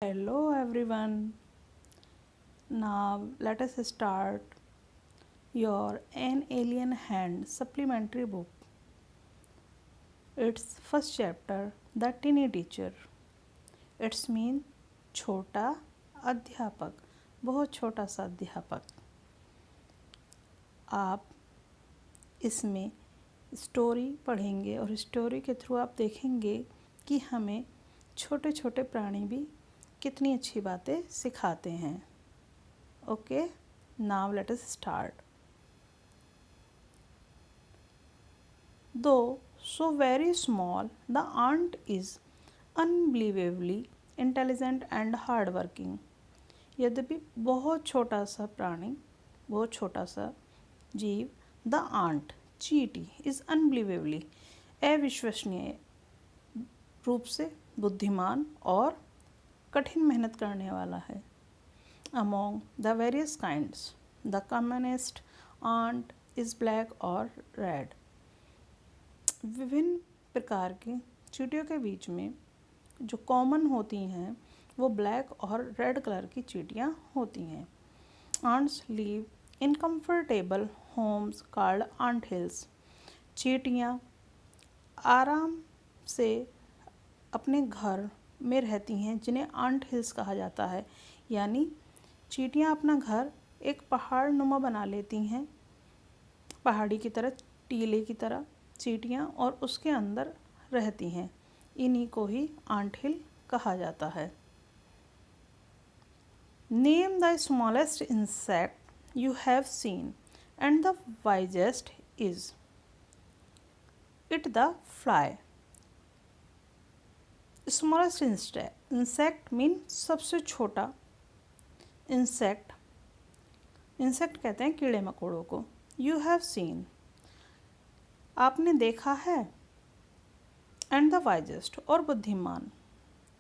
Hello everyone. Now let us start your An Alien Hand supplementary book. Its first chapter, The Teeny Teacher. It's mean छोटा अध्यापक, बहुत छोटा सा अध्यापक। आप इसमें स्टोरी पढ़ेंगे और स्टोरी के थ्रू आप देखेंगे कि हमें छोटे छोटे प्राणी भी कितनी अच्छी बातें सिखाते हैं। Okay, now let us start. Though so very small, the ant is unbelievably intelligent and hardworking. यद्यपि बहुत छोटा सा प्राणी, बहुत छोटा सा जीव, द आंट चींटी इज अनबिलीवेबली अविश्वसनीय रूप से बुद्धिमान और कठिन मेहनत करने वाला है। Among the various kinds, the commonest ant is black or red. विभिन्न प्रकार की चींटियों के बीच में जो कॉमन होती हैं वो ब्लैक और रेड कलर की चींटियाँ होती हैं। Ants live in comfortable homes called ant hills. चींटियाँ आराम से अपने घर में रहती हैं जिन्हें आंट हिल्स कहा जाता है, यानी चींटियाँ अपना घर एक पहाड़ नुमा बना लेती हैं, पहाड़ी की तरह, टीले की तरह चींटियाँ, और उसके अंदर रहती हैं। इन्हीं को ही आंट हिल कहा जाता है। Name the smallest insect you have seen and the wisest is it the fly. Smallest insect mean सबसे छोटा इंसेक्ट कहते हैं कीड़े मकोड़ों को। यू हैव सीन आपने देखा है, एंड द वाइजेस्ट और बुद्धिमान,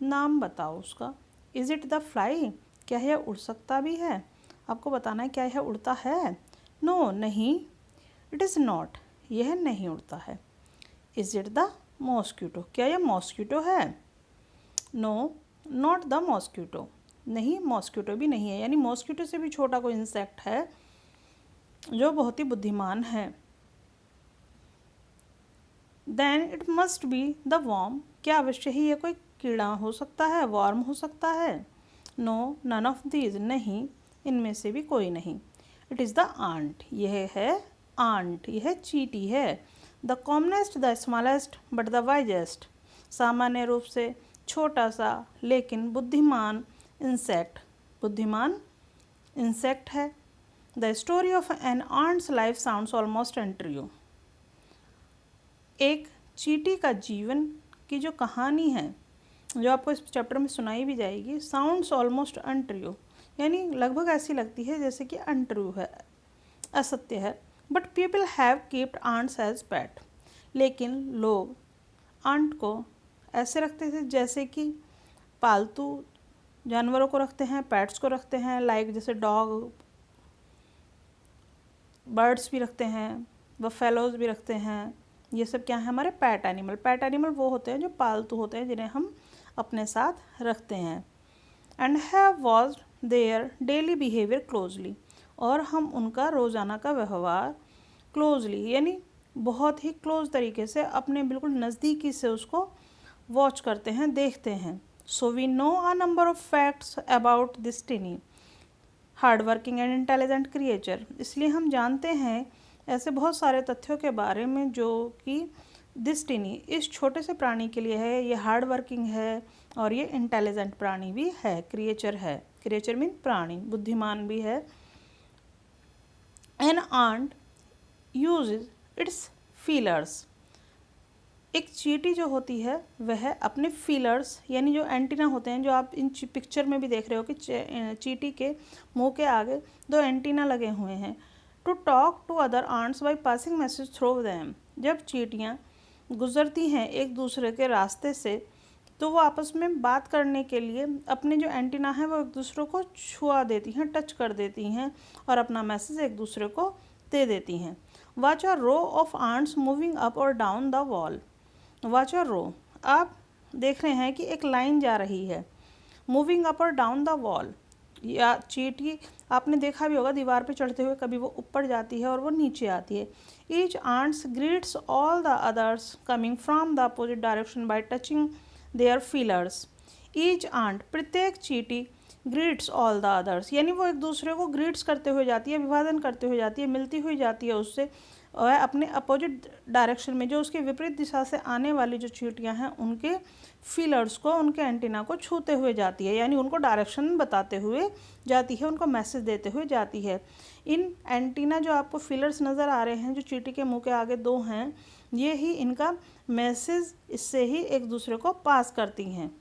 नाम बताओ उसका। इज इट द फ्लाई क्या यह उड़ सकता भी है? आपको बताना है क्या यह उड़ता है। नो नहीं, इट इज़ नॉट यह नहीं उड़ता है। इज इट द मॉस्क्यूटो क्या यह मॉस्क्यूटो है? नो नॉट द मॉस्क्यूटो नहीं, मॉस्क्यूटो भी नहीं है, यानी मॉस्क्यूटो से भी छोटा कोई इंसेक्ट है जो बहुत ही बुद्धिमान है। Then it must be the worm क्या अवश्य ही ये कोई कीड़ा हो सकता है, वॉर्म हो सकता है? नो नन ऑफ दीज नहीं, इनमें से भी कोई नहीं। इट इज़ द आंट यह है आंट, यह चींटी है। The commonest the smallest but the wisest सामान्य रूप से छोटा सा लेकिन बुद्धिमान इंसेक्ट, बुद्धिमान इंसेक्ट है। The story of an ant's life sounds almost untrue. एक चींटी का जीवन की जो कहानी है, जो आपको इस चैप्टर में सुनाई भी जाएगी, साउंड्स ऑलमोस्ट अनट्रू, यानी लगभग ऐसी लगती है जैसे कि अनट्रू है, असत्य है। But people have keeped ants as pet लेकिन लोग आंट को ऐसे रखते थे जैसे कि पालतू जानवरों को रखते हैं, पेट्स को रखते हैं, लाइक जैसे डॉग, बर्ड्स भी रखते हैं, बफेलोज भी रखते हैं। ये सब क्या है? हमारे पैट एनिमल। पैट एनिमल वो होते हैं जो पालतू होते हैं, जिन्हें हम अपने साथ रखते हैं। And have watched their daily behaviour closely और हम उनका रोज़ाना का व्यवहार क्लोजली यानी बहुत ही क्लोज तरीके से, अपने बिल्कुल नज़दीकी से उसको वॉच करते हैं, देखते हैं। So we know a number of facts about this tiny, hardworking and intelligent creature. इसलिए हम जानते हैं ऐसे बहुत सारे तथ्यों के बारे में जो कि दिस टिनी इस छोटे से प्राणी के लिए है। ये हार्ड वर्किंग है और ये इंटेलिजेंट प्राणी भी है, क्रिएचर है। क्रिएचर मीन प्राणी, बुद्धिमान भी है। An ant uses its feelers एक चींटी जो होती है वह अपने फीलर्स यानी जो एंटीना होते हैं, जो आप इन पिक्चर में भी देख रहे हो कि चींटी के मुंह के आगे दो एंटीना लगे हुए हैं, to talk to other ants by passing message through them. जब चींटियाँ गुजरती हैं एक दूसरे के रास्ते से तो वो आपस में बात करने के लिए अपने जो एंटीना है वो एक दूसरे को छुआ देती हैं, टच कर देती हैं और अपना मैसेज एक दूसरे को दे देती हैं। Watch a row of ants moving up और down the wall. Watch a row आप देख रहे हैं कि एक लाइन जा रही है, मूविंग अप और डाउन द वॉल, या चींटी आपने देखा भी होगा दीवार पे चढ़ते हुए, कभी वो ऊपर जाती है और वो नीचे आती है। Each ants greets all the others coming from the opposite direction by touching their feelers. Each ant, प्रत्येक चींटी, ग्रीट्स ऑल द अदर्स, यानी वो एक दूसरे को ग्रीट्स करते हुए जाती है, अभिवादन करते हुए जाती है, मिलती हुई जाती है उससे, और अपने अपोजिट डायरेक्शन में, जो उसके विपरीत दिशा से आने वाली जो चींटियां हैं उनके फीलर्स को, उनके एंटीना को छूते हुए जाती है, यानी उनको डायरेक्शन बताते हुए जाती है, उनको मैसेज देते हुए जाती है। इन एंटीना जो आपको फीलर्स नज़र आ रहे हैं, जो चींटी के मुंह के आगे दो हैं, ये ही इनका मैसेज इससे ही एक दूसरे को पास करती हैं।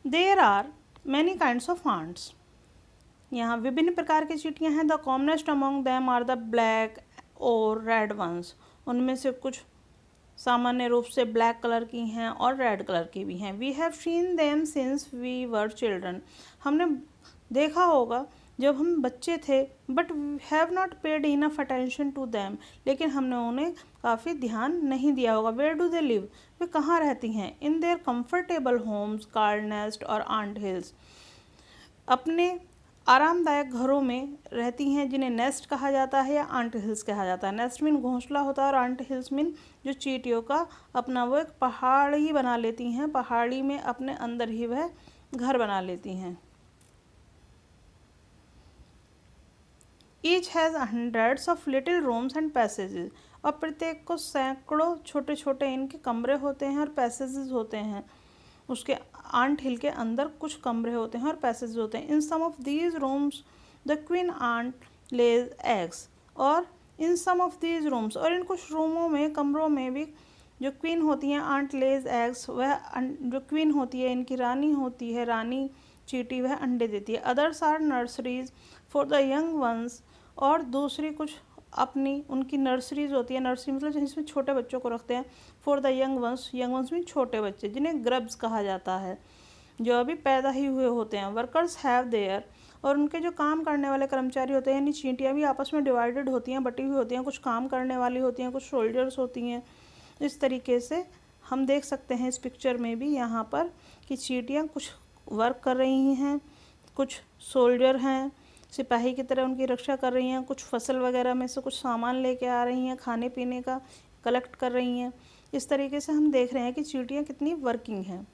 There are many kinds of ants। यहाँ विभिन्न प्रकार की चींटियाँ हैं। The commonest among them are the black और रेड वंस। उनमें से कुछ सामान्य रूप से ब्लैक कलर की हैं और रेड कलर की भी हैं। We have seen them since we were children. हमने देखा होगा जब हम बच्चे थे, but have not paid enough attention to them. लेकिन हमने उन्हें काफ़ी ध्यान नहीं दिया होगा। वेयर डू दे लिव, वे कहाँ रहती हैं? In their comfortable homes called nest और आंट हिल्स। अपने आरामदायक घरों में रहती हैं, जिन्हें नेस्ट कहा जाता है या आंट हिल्स कहा जाता है। नेस्ट मीन घोंसला होता है और आंट हिल्स मीन जो चींटियों का अपना वो एक पहाड़ ही बना लेती हैं, पहाड़ी में अपने अंदर ही वह घर बना लेती हैं। Each has hundreds of little rooms and passages. और प्रत्येक को सैकड़ों छोटे छोटे इनके कमरे होते हैं और पैसेजेस होते हैं। उसके आंट हिल के अंदर कुछ कमरे होते हैं और पैसेज होते हैं। In some of these rooms the queen ant lays eggs. और in some of these rooms, और इन कुछ रूमों में, कमरों में भी जो क्वीन होती हैं आंट लेज एग्स, वह जो क्वीन होती है, इनकी रानी होती है, रानी चींटी, वह अंडे देती है। Others are nurseries for the young ones. और दूसरी कुछ अपनी उनकी नर्सरीज होती है। नर्सरी मतलब जिसमें छोटे बच्चों को रखते हैं। फॉर द यंग वंस में छोटे बच्चे, जिन्हें ग्रब्स कहा जाता है, जो अभी पैदा ही हुए होते हैं। Workers have their. और उनके जो काम करने वाले कर्मचारी होते हैं, यानी चींटियाँ भी आपस में डिवाइडेड होती हैं, बटी हुई होती हैं। कुछ काम करने वाली होती हैं, कुछ सोल्जर्स होती हैं। इस तरीके से हम देख सकते हैं इस पिक्चर में भी यहाँ पर कि चींटियाँ कुछ वर्क कर रही हैं, कुछ सोल्जर हैं, सिपाही की तरह उनकी रक्षा कर रही हैं, कुछ फसल वगैरह में से कुछ सामान लेके आ रही हैं, खाने पीने का कलेक्ट कर रही हैं। इस तरीके से हम देख रहे हैं कि चींटियाँ कितनी वर्किंग हैं।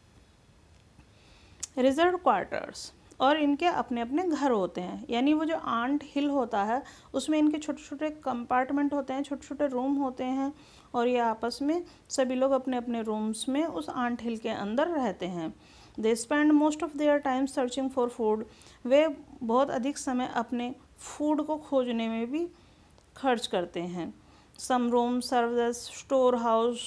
रिजर्व क्वार्टर्स, और इनके अपने अपने घर होते हैं। यानी वो जो आंट हिल होता है उसमें इनके छोटे छोटे कंपार्टमेंट होते हैं, छोटे छोटे रूम होते हैं, और ये आपस में सभी लोग अपने अपने रूम्स में उस आंट हिल के अंदर रहते हैं। They spend most of their time searching for food. वे बहुत अधिक समय अपने फूड को खोजने में भी खर्च करते हैं। Some room serve as store house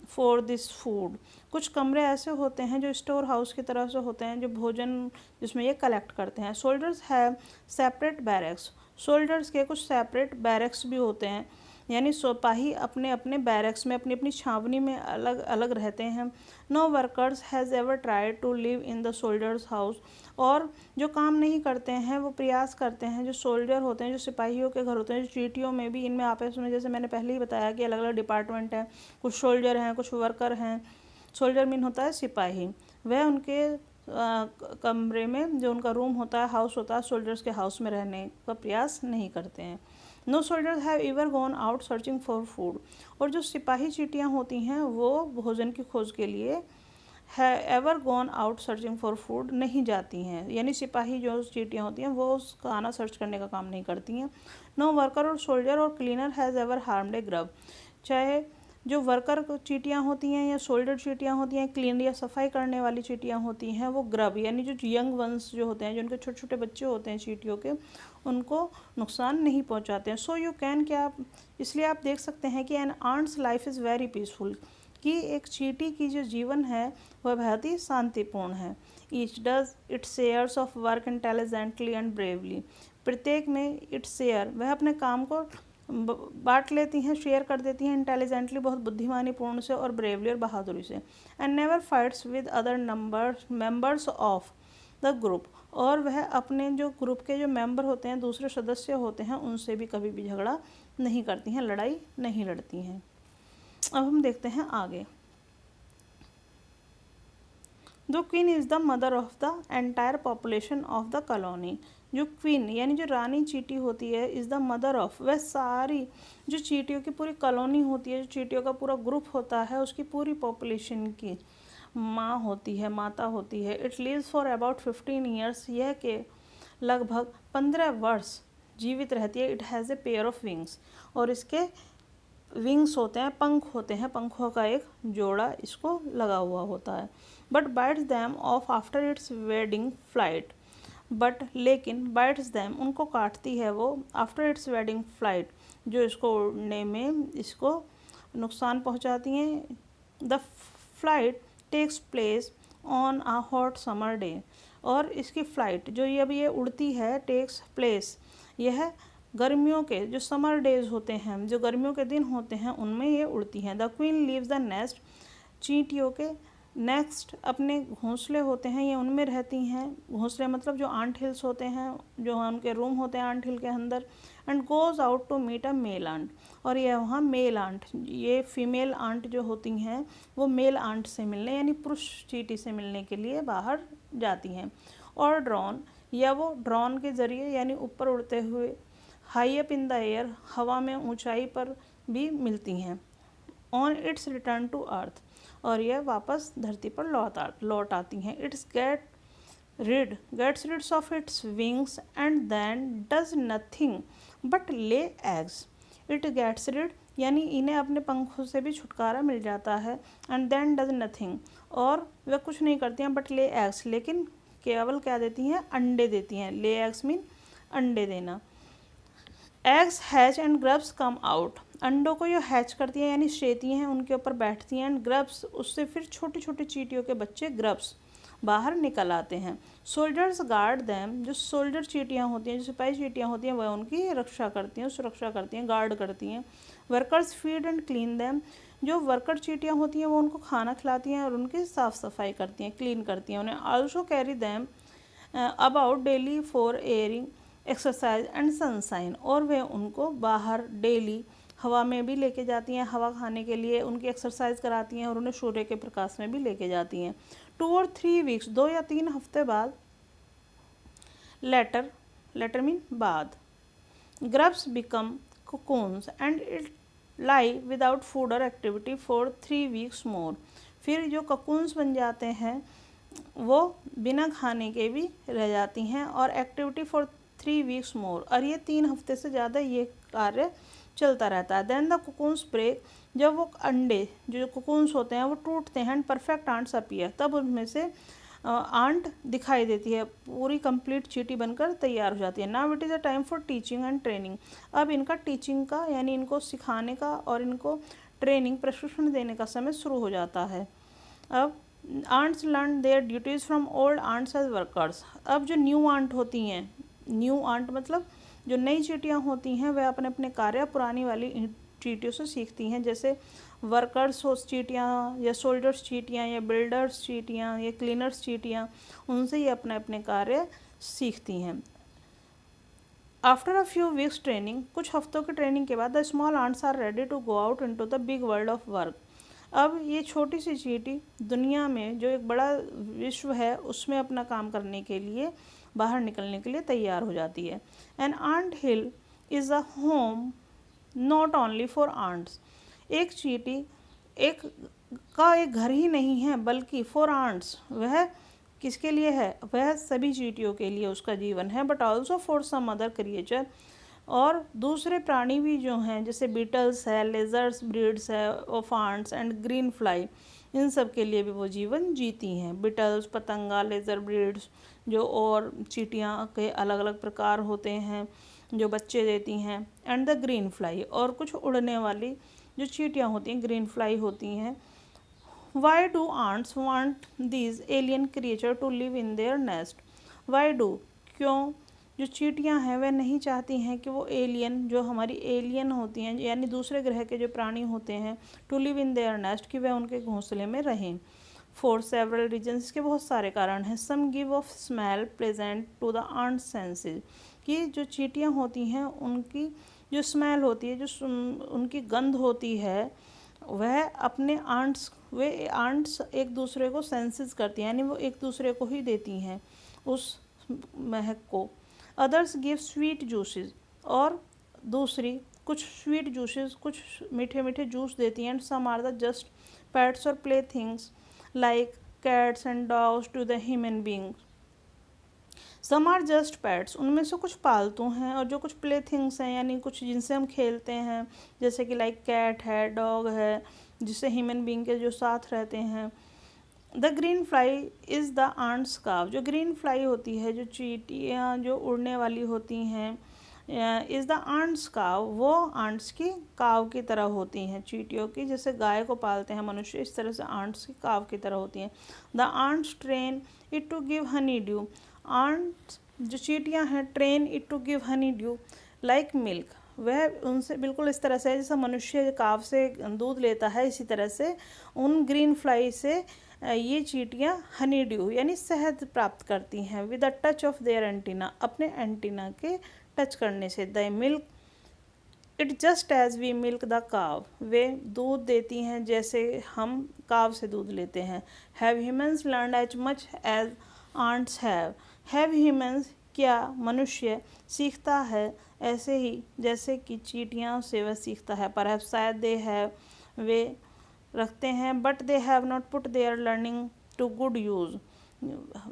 for this food. कुछ कमरे ऐसे होते हैं जो स्टोर हाउस की तरह से होते हैं, जो भोजन जिसमें ये कलेक्ट करते हैं। Soldiers have separate barracks. Soldiers के कुछ सेपरेट बैरक्स भी होते हैं, यानी सिपाही अपने अपने बैरक्स में, अपनी अपनी छावनी में अलग अलग रहते हैं। No workers has ever tried to live in the soldiers house. और जो काम नहीं करते हैं वो प्रयास करते हैं, जो सोल्जर होते हैं, जो सिपाहियों के घर होते हैं, जो चींटियों में भी, इनमें आपस में, जैसे मैंने पहले ही बताया कि अलग अलग डिपार्टमेंट हैं, कुछ सोल्जर हैं, कुछ वर्कर हैं। सोल्जर मीन होता है सिपाही। वह उनके कमरे में, जो उनका रूम होता है, हाउस होता है, सोल्जर्स के हाउस में रहने का प्रयास नहीं करते हैं। No soldiers have ever gone out searching for food. और जो सिपाही चींटियाँ होती हैं वो भोजन की खोज के लिए है ever gone out searching for food नहीं जाती हैं। यानी सिपाही जो चींटियाँ होती हैं वो उस खाना सर्च करने का काम नहीं करती हैं। No worker or soldier or cleaner has ever harmed a grub. चाहे जो वर्कर चींटियाँ होती हैं या सोल्जर चींटियाँ होती हैं, क्लीन या सफाई करने वाली चींटियाँ होती हैं, वो ग्रब यानी जो यंग वंस जो होते हैं, जो उनके छोटे छोटे बच्चे होते हैं चींटियों के, उनको नुकसान नहीं पहुंचाते हैं। सो यू कैन, क्या आप, इसलिए आप देख सकते हैं कि an ant's life is very peaceful, कि एक चींटी की जो जीवन है वह बहुत ही शांतिपूर्ण है। Each does it's shares of work intelligently and bravely. प्रत्येक में इट्स शेयर, वह अपने काम को बांट लेती हैं, शेयर कर देती हैं, इंटेलिजेंटली बहुत बुद्धिमानी पूर्ण से, और ब्रेवली और बहादुरी से। And never fights with other members of the group, और वह अपने जो ग्रुप के जो मेंबर होते हैं, दूसरे सदस्य होते हैं, उनसे भी कभी भी झगड़ा नहीं करती हैं, लड़ाई नहीं लड़ती हैं। अब हम देखते हैं आगे। The queen is the mother of the entire population of the colony. जो क्वीन यानी जो रानी चींटी होती है, इज़ द मदर ऑफ, वह सारी जो चींटियों की पूरी कॉलोनी होती है, जो चींटियों का पूरा ग्रुप होता है, उसकी पूरी पॉपुलेशन की माँ होती है, माता होती है। It lives for about 15 years, यह के लगभग 15 वर्ष जीवित रहती है। It has a pair of wings, और इसके विंग्स होते हैं, पंख होते हैं, पंखों का एक जोड़ा इसको लगा हुआ होता है। But bytes them of after it's wedding flight, but लेकिन बाइट्स दैम उनको काटती है वो, आफ्टर इट्स वेडिंग फ्लाइट, जो इसको उड़ने में इसको नुकसान पहुंचाती हैं। The flight takes place on a hot summer day, और इसकी फ़्लाइट जो ये उड़ती है, टेक्स प्लेस, यह गर्मियों के जो समर डेज होते हैं, जो गर्मियों के दिन होते हैं, उनमें ये उड़ती हैं। The queen leaves the nest, चींटियों के नेक्स्ट अपने घोंसले होते हैं, ये उनमें रहती हैं। घोंसले मतलब जो आंट हिल्स होते हैं, जो उनके रूम होते हैं आंट हिल के अंदर। And goes out to meet a male ant, और ये वहाँ मेल आंट, ये फीमेल आंट जो होती हैं वो मेल आंट से मिलने यानी पुरुष चींटी से मिलने के लिए बाहर जाती हैं। और ड्रोन, या वो ड्रोन के ज़रिए यानी ऊपर उड़ते हुए, high up in the air, हवा में ऊंचाई पर भी मिलती हैं। On its return to earth, और यह वापस धरती पर लौट आती हैं। Its gets rid of its wings and then does nothing but lay eggs. It gets rid यानी इन्हें अपने पंखों से भी छुटकारा मिल जाता है, एंड देन डज नथिंग, और वह कुछ नहीं करती हैं, बट ले एग्स, लेकिन केवल क्या देती हैं, अंडे देती हैं। ले एग्स मीन अंडे देना। Eggs hatch and grubs come out, अंडों को जो हैच करती हैं यानी शेती हैं, उनके ऊपर बैठती हैं। एंड ग्रब्स, उससे फिर छोटे छोटे चींटियों के बच्चे ग्रब्स बाहर निकल आते हैं। सोल्जर्स गार्ड दैम, जो सोल्जर चींटियाँ होती हैं, जो सिपाही चींटियाँ होती हैं, वह उनकी रक्षा करती हैं, सुरक्षा करती हैं, गार्ड करती हैं। Workers feed and clean them, जो वर्कर चींटियाँ होती हैं वो उनको खाना खिलाती हैं और उनकी साफ़ सफाई करती हैं, क्लीन करती हैं उन्हें। Also carry them about daily for airing, exercise and sunshine, और वे उनको बाहर डेली हवा में भी लेके जाती हैं, हवा खाने के लिए, उनकी एक्सरसाइज कराती हैं और उन्हें सूर्य के प्रकाश में भी लेके जाती हैं। 2 और 3 वीक्स, 2 या 3 हफ्ते बाद, लेटर मीन बाद, grubs become cocoons and it lie without food और एक्टिविटी फॉर 3 वीक्स मोर, फिर जो ककून्स बन जाते हैं वो बिना खाने के भी रह जाती हैं और एक्टिविटी फॉर 3 वीक्स मोर, और ये 3 हफ्ते से ज़्यादा ये कार्य चलता रहता है। देन द कोकून्स ब्रेक, जब वो अंडे जो कोकून्स होते हैं वो टूटते हैं, एंड परफेक्ट आंट्स अपीयर, तब उनमें से आंट दिखाई देती है, पूरी कंप्लीट चींटी बनकर तैयार हो जाती है। Now it is a time for teaching and training, अब इनका टीचिंग का यानी इनको सिखाने का और इनको ट्रेनिंग प्रशिक्षण देने का समय शुरू हो जाता है। अब ants learn their duties from old ants as workers, अब जो न्यू आंट होती हैं, न्यू आंट मतलब जो नई चींटियाँ होती हैं, वह अपने अपने कार्य पुरानी वाली चींटियों से सीखती हैं। जैसे वर्कर्स हो चींटियाँ, या सोल्जर्स चींटियाँ, या बिल्डर्स चींटियाँ, या क्लीनर्स चींटियाँ, उनसे ये अपने अपने कार्य सीखती हैं। After a few weeks training, कुछ हफ्तों की ट्रेनिंग के बाद, the small ants are ready to go out into the big world of work, अब ये छोटी सी चींटी दुनिया में जो एक बड़ा विश्व है उसमें अपना काम करने के लिए, बाहर निकलने के लिए तैयार हो जाती है। An ant hill is a home not only for ants, एक चींटी एक घर ही नहीं है बल्कि फॉर आंट्स, वह किसके लिए है, वह सभी चींटियों के लिए उसका जीवन है। But also for some other creature, और दूसरे प्राणी भी जो हैं, जैसे बीटल्स है, लेजर्स ब्रीड्स है of ants and green fly, इन सब के लिए भी वो जीवन जीती हैं। बीटल्स, पतंगा, लेजर ब्रीड्स, जो और चींटियाँ के अलग अलग प्रकार होते हैं जो बच्चे देती हैं, एंड द ग्रीन फ्लाई, और कुछ उड़ने वाली जो चींटियाँ होती हैं, ग्रीन फ्लाई होती हैं। Why do ants want these alien creature to live in their nest, why do, क्यों जो चींटियाँ हैं वह नहीं चाहती हैं कि वो एलियन, जो हमारी एलियन होती हैं यानी दूसरे ग्रह के जो प्राणी होते हैं, to live in their nest, कि वह उनके घोंसले में रहें। फॉर सेवरल रीजन्स, इसके बहुत सारे कारण हैं। Some give off smell present to the ant senses, कि जो चींटियाँ होती हैं उनकी जो स्मेल होती है, जो उनकी गंध होती है, वह अपने आंट्स एक दूसरे को सेंसेस करती हैं, यानी वो एक दूसरे को ही देती हैं उस महक को। अदर्स गिव स्वीट जूसेस, और दूसरी कुछ स्वीट जूसेस, कुछ मीठे मीठे जूस देती हैं। And some are the just pets or play things like cats and dogs to the human beings. Some are just pets, उनमें से कुछ पालतू हैं, और जो कुछ प्ले थिंग्स हैं यानी कुछ जिनसे हम खेलते हैं, जैसे कि लाइक कैट है, डॉग है, जिससे ह्यूमन बींग के जो साथ रहते हैं। The green fly is the ant's cow, जो ग्रीन फ्लाई होती है, जो चींटियाँ जो उड़ने वाली होती हैं, इज़ द आंट्स काव, वो आंट्स की काव की तरह होती हैं। चींटियों की जैसे गाय को पालते हैं मनुष्य, इस तरह से आंट्स की काव की तरह होती हैं। The ants train it to give honey dew, ants जो चींटियाँ हैं train it to give honey dew like milk, वह उनसे बिल्कुल इस तरह से जैसा मनुष्य काव से दूध लेता है, इसी तरह से उन ग्रीन फ्लाई से ये चींटियाँ हनी ड्यू यानी शहद प्राप्त करती हैं। With the touch of their antenna, अपने एंटीना के टच करने से। The milk it just as we milk the cow, वे दूध देती हैं जैसे हम काव से दूध लेते हैं। Have humans learn as much as ants have, have humans, क्या मनुष्य सीखता है ऐसे ही जैसे कि चींटियों से वह सीखता है। पर शायद दे हैव, वे रखते हैं, but they have not put their learning to good use,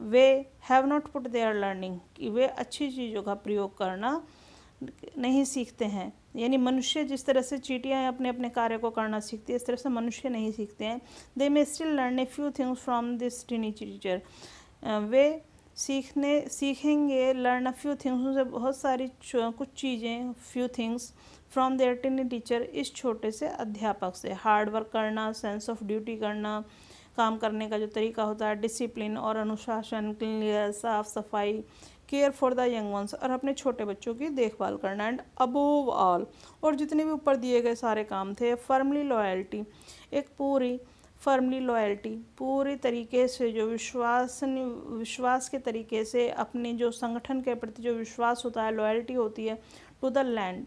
they have not put their learning, कि वे अच्छी चीज़ों का प्रयोग करना नहीं सीखते हैं। यानी मनुष्य जिस तरह से चींटियाँ अपने अपने कार्य को करना सीखती है, इस तरह से मनुष्य नहीं सीखते हैं। They may still learn a few things from this tiny teacher, वे सीखेंगे लर्न अ फ्यू थिंग्स, उनसे बहुत सारी कुछ चीज़ें, few things from their teeny teacher, इस छोटे से अध्यापक से। हार्ड वर्क करना, सेंस ऑफ ड्यूटी करना, काम करने का जो तरीका होता है, डिसिप्लिन और अनुशासन, क्लीनलीनेस साफ सफाई, care for the young ones, और अपने छोटे बच्चों की देखभाल करना। एंड अबोव ऑल, और जितने भी ऊपर दिए गए सारे काम थे, फर्मली लॉयल्टी, एक फर्मली लॉयल्टी पूरी तरीके से जो विश्वास के तरीके से अपने जो संगठन के प्रति जो विश्वास होता है, लॉयल्टी होती है। टू द लैंड,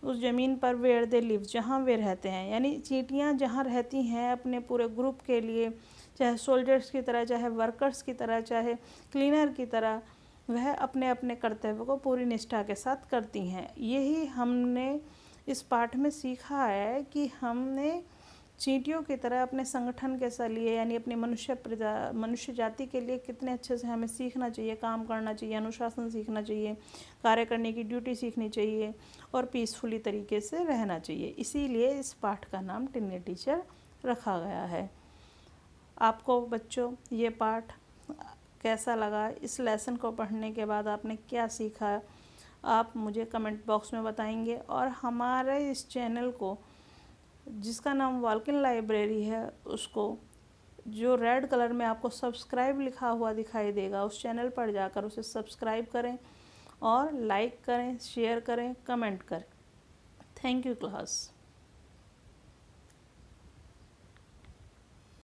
उस ज़मीन पर वेयर दे लिव, जहाँ वे रहते हैं। यानी चींटियाँ जहाँ रहती हैं अपने पूरे ग्रुप के लिए, चाहे सोल्जर्स की तरह, चाहे वर्कर्स की तरह, चाहे क्लीनर की तरह, वह अपने अपने कर्तव्य को पूरी निष्ठा के साथ करती हैं। यही हमने इस पाठ में सीखा है कि हमने चींटियों की तरह अपने संगठन के लिए, यानी अपनी मनुष्य जाति के लिए कितने अच्छे से हमें सीखना चाहिए, काम करना चाहिए, अनुशासन सीखना चाहिए, कार्य करने की ड्यूटी सीखनी चाहिए, और पीसफुली तरीके से रहना चाहिए। इसीलिए इस पाठ का नाम टिनी टीचर रखा गया है। आपको बच्चों ये पाठ कैसा लगा? इस लेसन को पढ़ने के बाद आपने क्या सीखा? आप मुझे कमेंट बॉक्स में बताएंगे। और हमारे इस चैनल को, जिसका नाम वाल्किन लाइब्रेरी है, उसको जो रेड कलर में आपको सब्सक्राइब लिखा हुआ दिखाई देगा, उस चैनल पर जाकर उसे सब्सक्राइब करें और लाइक करें, शेयर करें, कमेंट करें। Thank you class.